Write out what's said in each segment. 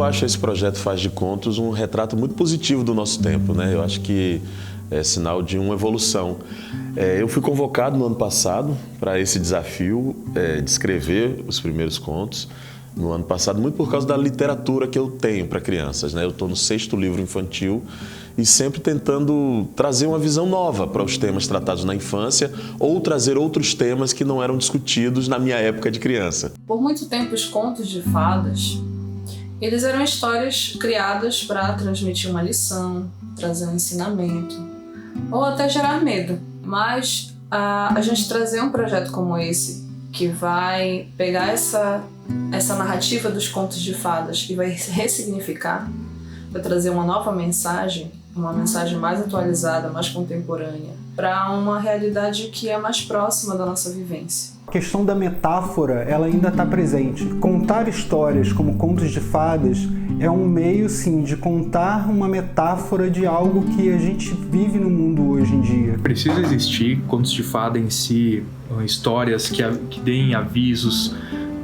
Eu acho esse projeto Faz de Contos um retrato muito positivo do nosso tempo, né? Eu acho que é sinal de uma evolução. Eu fui convocado no ano passado para esse desafio de escrever os primeiros contos no ano passado, muito por causa da literatura que eu tenho para crianças, né? Eu estou no 6º livro infantil e sempre tentando trazer uma visão nova para os temas tratados na infância ou trazer outros temas que não eram discutidos na minha época de criança. Por muito tempo, os contos de fadas, eles eram histórias criadas para transmitir uma lição, trazer um ensinamento ou até gerar medo. Mas a gente trazer um projeto como esse, que vai pegar essa narrativa dos contos de fadas e vai ressignificar, vai trazer uma nova mensagem, uma mensagem mais atualizada, mais contemporânea, para uma realidade que é mais próxima da nossa vivência. A questão da metáfora, ela ainda está presente. Contar histórias como contos de fadas é um meio, sim, de contar uma metáfora de algo que a gente vive no mundo hoje em dia. Precisa existir contos de fada em si, histórias que deem avisos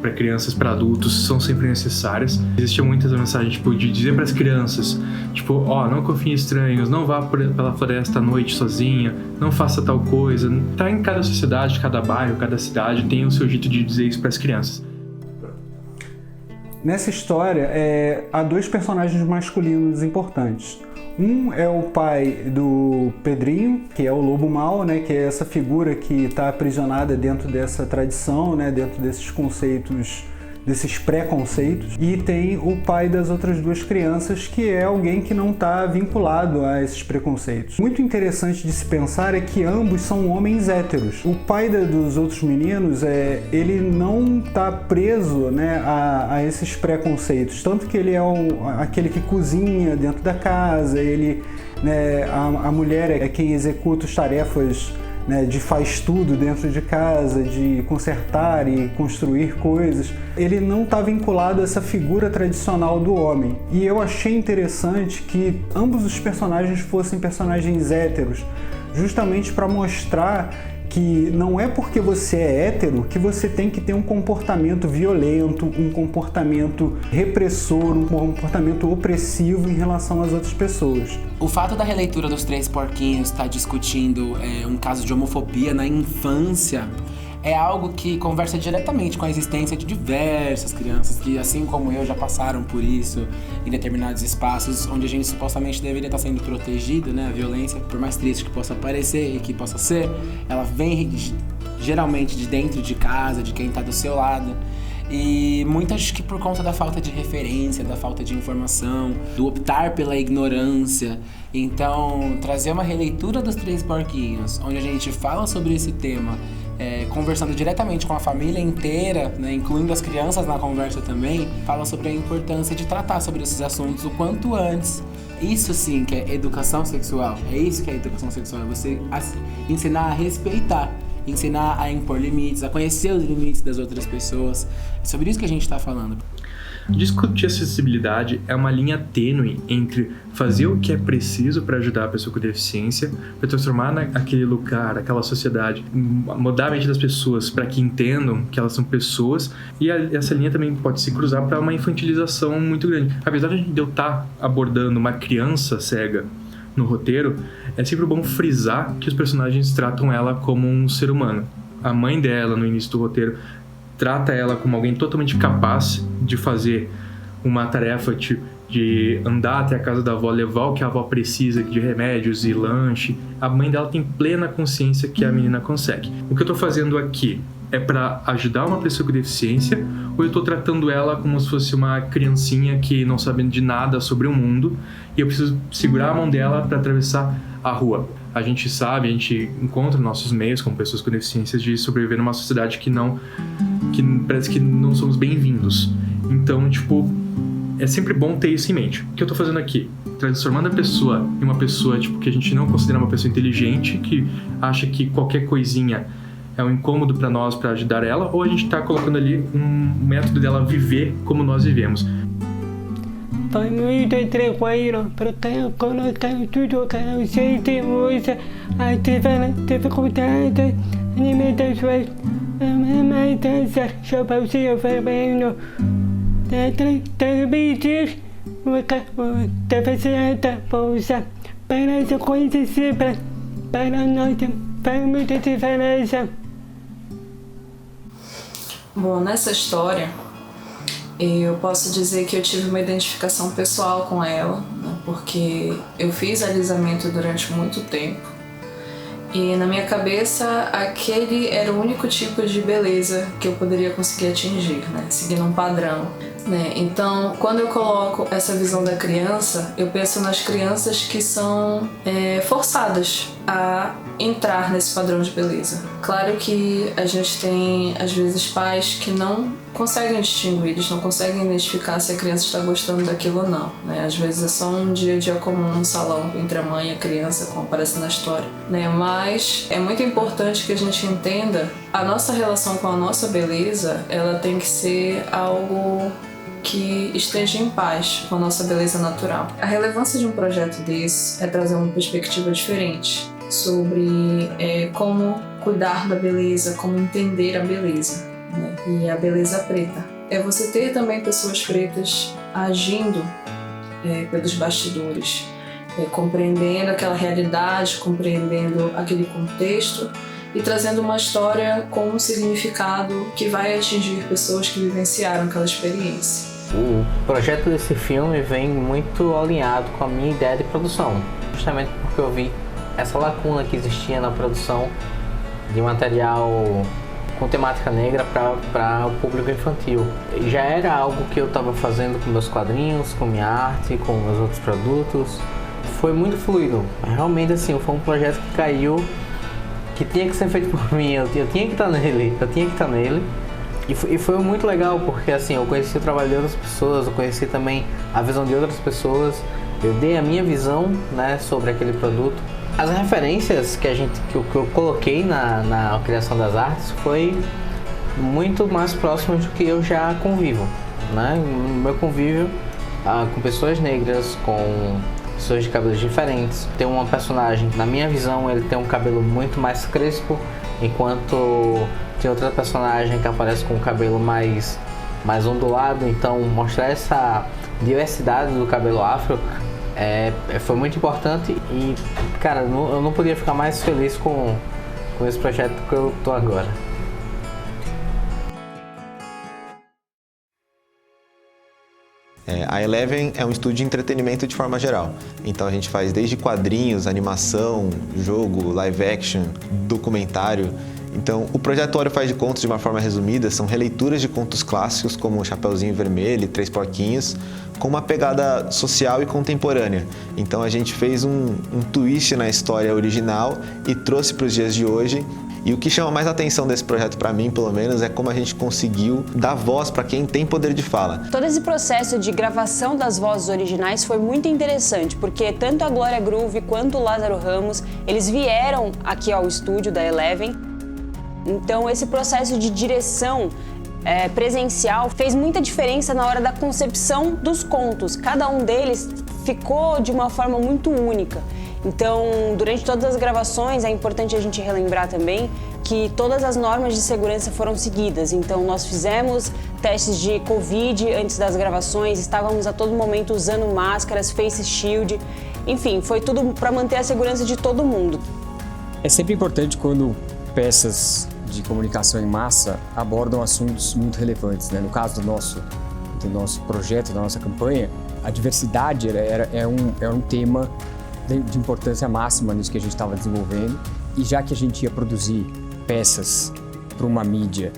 para crianças, para adultos, são sempre necessárias. Existia muitas mensagens, tipo, de dizer para as crianças, tipo, não confie em estranhos, não vá pela floresta à noite sozinha, não faça tal coisa. Tá em cada sociedade, cada bairro, cada cidade tem o seu jeito de dizer isso para as crianças. Nessa história, há 2 personagens masculinos importantes. Um é o pai do Pedrinho, que é o lobo mau, né, que é essa figura que está aprisionada dentro dessa tradição, né, dentro desses conceitos, desses preconceitos. E tem o pai das outras 2 crianças, que é alguém que não está vinculado a esses preconceitos. Muito interessante de se pensar é que ambos são homens héteros. O pai dos outros meninos, ele não está preso, né, a esses preconceitos. Tanto que ele é aquele que cozinha dentro da casa, né, a mulher é quem executa as tarefas, né, de faz tudo dentro de casa, de consertar e construir coisas. Ele não está vinculado a essa figura tradicional do homem. E eu achei interessante que ambos os personagens fossem personagens héteros, justamente para mostrar que não é porque você é hétero que você tem que ter um comportamento violento, um comportamento repressor, um comportamento opressivo em relação às outras pessoas. O fato da releitura dos Três Porquinhos estar discutindo um caso de homofobia na infância é algo que conversa diretamente com a existência de diversas crianças que, assim como eu, já passaram por isso em determinados espaços onde a gente supostamente deveria estar sendo protegido, né? A violência, por mais triste que possa parecer e que possa ser, ela vem geralmente de dentro de casa, de quem está do seu lado. E muitas que por conta da falta de referência, da falta de informação, do optar pela ignorância. Então, trazer uma releitura dos Três Porquinhos, onde a gente fala sobre esse tema, conversando diretamente com a família inteira, né, incluindo as crianças na conversa também, fala sobre a importância de tratar sobre esses assuntos o quanto antes. Isso sim que é educação sexual, é isso que é educação sexual, é você ensinar a respeitar, ensinar a impor limites, a conhecer os limites das outras pessoas. É sobre isso que a gente está falando. Discutir acessibilidade é uma linha tênue entre fazer o que é preciso para ajudar a pessoa com deficiência, para transformar aquele lugar, aquela sociedade, mudar a mente das pessoas para que entendam que elas são pessoas, e essa linha também pode se cruzar para uma infantilização muito grande. Apesar de eu estar abordando uma criança cega no roteiro, é sempre bom frisar que os personagens tratam ela como um ser humano. A mãe dela, no início do roteiro, trata ela como alguém totalmente capaz de fazer uma tarefa de andar até a casa da avó, levar o que a avó precisa de remédios e lanche. A mãe dela tem plena consciência que a menina consegue. O que eu estou fazendo aqui é para ajudar uma pessoa com deficiência, ou eu estou tratando ela como se fosse uma criancinha que não sabe de nada sobre o mundo e eu preciso segurar a mão dela para atravessar a rua? A gente sabe, a gente encontra nossos meios como pessoas com deficiências de sobreviver numa sociedade que parece que não somos bem-vindos. Então, é sempre bom ter isso em mente. O que eu estou fazendo aqui? Transformando a pessoa em uma pessoa que a gente não considera uma pessoa inteligente, que acha que qualquer coisinha é um incômodo para nós, para ajudar ela, ou a gente está colocando ali um método dela viver como nós vivemos. Foi muito tranquilo, porque colocar tudo que eu sei de música, a dificuldade, limitações, mas dança, só possível fazendo, transmitir deve ser alta bolsa para essa coisa sempre, para nós faz muita diferença. Bom, nessa história, eu posso dizer que eu tive uma identificação pessoal com ela, né, porque eu fiz alisamento durante muito tempo. E na minha cabeça, aquele era o único tipo de beleza que eu poderia conseguir atingir, né? Seguindo um padrão, né? Então, quando eu coloco essa visão da criança, eu penso nas crianças que são forçadas a entrar nesse padrão de beleza. Claro que a gente tem, às vezes, pais que não conseguem distinguir, eles não conseguem identificar se a criança está gostando daquilo ou não, né? Às vezes é só um dia a dia comum no salão entre a mãe e a criança, como aparece na história, né? Mas é muito importante que a gente entenda a nossa relação com a nossa beleza, ela tem que ser algo que esteja em paz com a nossa beleza natural. A relevância de um projeto desse é trazer uma perspectiva diferente sobre como cuidar da beleza, como entender a beleza, né? E a beleza preta. É você ter também pessoas pretas agindo pelos bastidores, compreendendo aquela realidade, compreendendo aquele contexto e trazendo uma história com um significado que vai atingir pessoas que vivenciaram aquela experiência. O projeto desse filme vem muito alinhado com a minha ideia de produção, justamente porque eu vi essa lacuna que existia na produção de material com temática negra para o público infantil. E já era algo que eu estava fazendo com meus quadrinhos, com minha arte, com meus outros produtos. Foi muito fluido. Realmente, assim, foi um projeto que caiu, que tinha que ser feito por mim. Eu tinha que estar nele. E foi muito legal, porque assim, eu conheci o trabalho de outras pessoas, eu conheci também a visão de outras pessoas. Eu dei a minha visão, né, sobre aquele produto. As referências que eu coloquei na criação das artes foi muito mais próximo do que eu já convivo, né? Meu convívio com pessoas negras, com pessoas de cabelos diferentes. Tem uma personagem, na minha visão, ele tem um cabelo muito mais crespo, enquanto tem outra personagem que aparece com o cabelo mais ondulado. Então, mostrar essa diversidade do cabelo afro foi muito importante e, cara, eu não podia ficar mais feliz com esse projeto que eu tô agora. A Eleven é um estúdio de entretenimento de forma geral. Então a gente faz desde quadrinhos, animação, jogo, live action, documentário. Então o projeto Hora Faz de Contos, de uma forma resumida, são releituras de contos clássicos como Chapeuzinho Vermelho e Três Porquinhos, com uma pegada social e contemporânea. Então a gente fez um twist na história original e trouxe para os dias de hoje. E o que chama mais atenção desse projeto, para mim, pelo menos, é como a gente conseguiu dar voz para quem tem poder de fala. Todo esse processo de gravação das vozes originais foi muito interessante, porque tanto a Glória Groove quanto o Lázaro Ramos, eles vieram aqui ao estúdio da Eleven. Então esse processo de direção presencial fez muita diferença na hora da concepção dos contos. Cada um deles ficou de uma forma muito única. Então, durante todas as gravações, é importante a gente relembrar também que todas as normas de segurança foram seguidas. Então, nós fizemos testes de Covid antes das gravações, estávamos a todo momento usando máscaras, face shield, enfim, foi tudo para manter a segurança de todo mundo. É sempre importante quando peças de comunicação em massa abordam assuntos muito relevantes, né? No caso do nosso projeto, da nossa campanha, a diversidade era um tema de importância máxima nisso que a gente estava desenvolvendo. E já que a gente ia produzir peças para uma mídia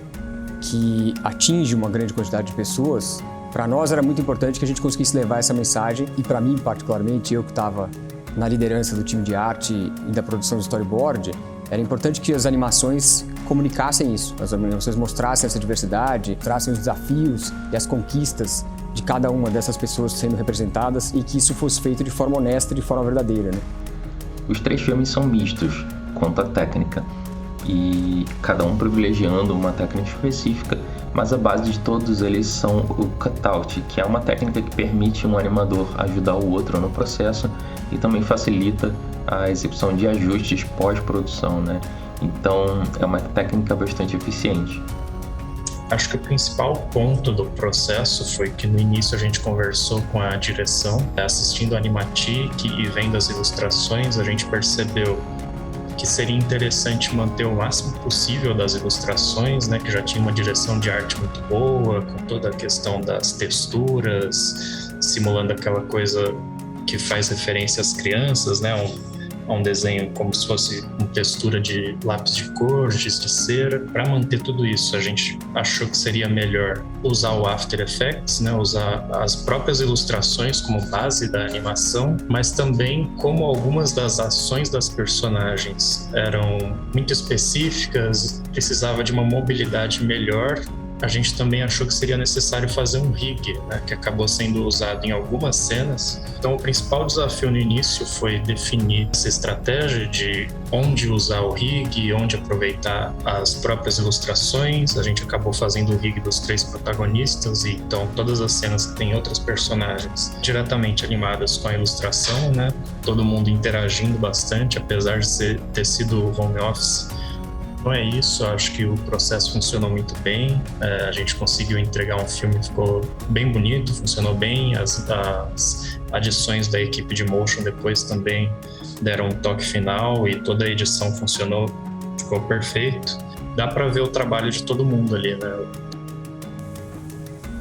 que atinge uma grande quantidade de pessoas, para nós era muito importante que a gente conseguisse levar essa mensagem. E para mim, particularmente, eu que estava na liderança do time de arte e da produção do storyboard, era importante que as animações comunicassem isso, as animações mostrassem essa diversidade, mostrassem os desafios e as conquistas de cada uma dessas pessoas sendo representadas e que isso fosse feito de forma honesta, de forma verdadeira, né? Os 3 filmes são mistos quanto à técnica e cada um privilegiando uma técnica específica, mas a base de todos eles são o cutout, que é uma técnica que permite um animador ajudar o outro no processo e também facilita a execução de ajustes pós-produção, né? Então é uma técnica bastante eficiente. Acho que o principal ponto do processo foi que no início a gente conversou com a direção, assistindo a Animatic e vendo as ilustrações, a gente percebeu que seria interessante manter o máximo possível das ilustrações, né, que já tinha uma direção de arte muito boa, com toda a questão das texturas, simulando aquela coisa que faz referência às crianças, né, a um desenho como se fosse uma textura de lápis de cor, giz de cera. Para manter tudo isso, a gente achou que seria melhor usar o After Effects, né, usar as próprias ilustrações como base da animação, mas também como algumas das ações das personagens eram muito específicas, precisava de uma mobilidade melhor. A gente também achou que seria necessário fazer um rig, né, que acabou sendo usado em algumas cenas. Então, o principal desafio no início foi definir essa estratégia de onde usar o rig, onde aproveitar as próprias ilustrações. A gente acabou fazendo o rig dos 3 protagonistas, e então todas as cenas que tem outros personagens diretamente animadas com a ilustração, né, todo mundo interagindo bastante, apesar de ter sido home office. Então é isso, acho que o processo funcionou muito bem, a gente conseguiu entregar um filme que ficou bem bonito, funcionou bem, as adições da equipe de motion depois também deram um toque final e toda a edição funcionou, ficou perfeito. Dá para ver o trabalho de todo mundo ali, né?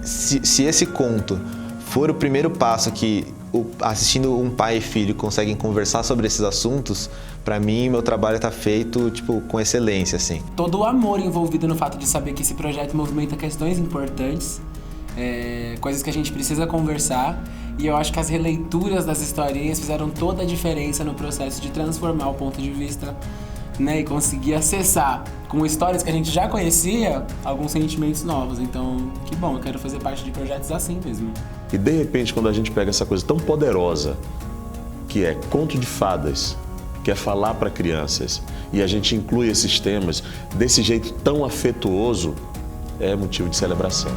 Se esse conto for o primeiro passo que assistindo um pai e filho conseguem conversar sobre esses assuntos, para mim, meu trabalho tá feito, tipo, com excelência, assim. Todo o amor envolvido no fato de saber que esse projeto movimenta questões importantes, coisas que a gente precisa conversar, e eu acho que as releituras das historinhas fizeram toda a diferença no processo de transformar o ponto de vista, né, e conseguir acessar, com histórias que a gente já conhecia, alguns sentimentos novos. Então, que bom, eu quero fazer parte de projetos assim mesmo. E de repente, quando a gente pega essa coisa tão poderosa, que é conto de fadas, que é falar para crianças, e a gente inclui esses temas desse jeito tão afetuoso, é motivo de celebração.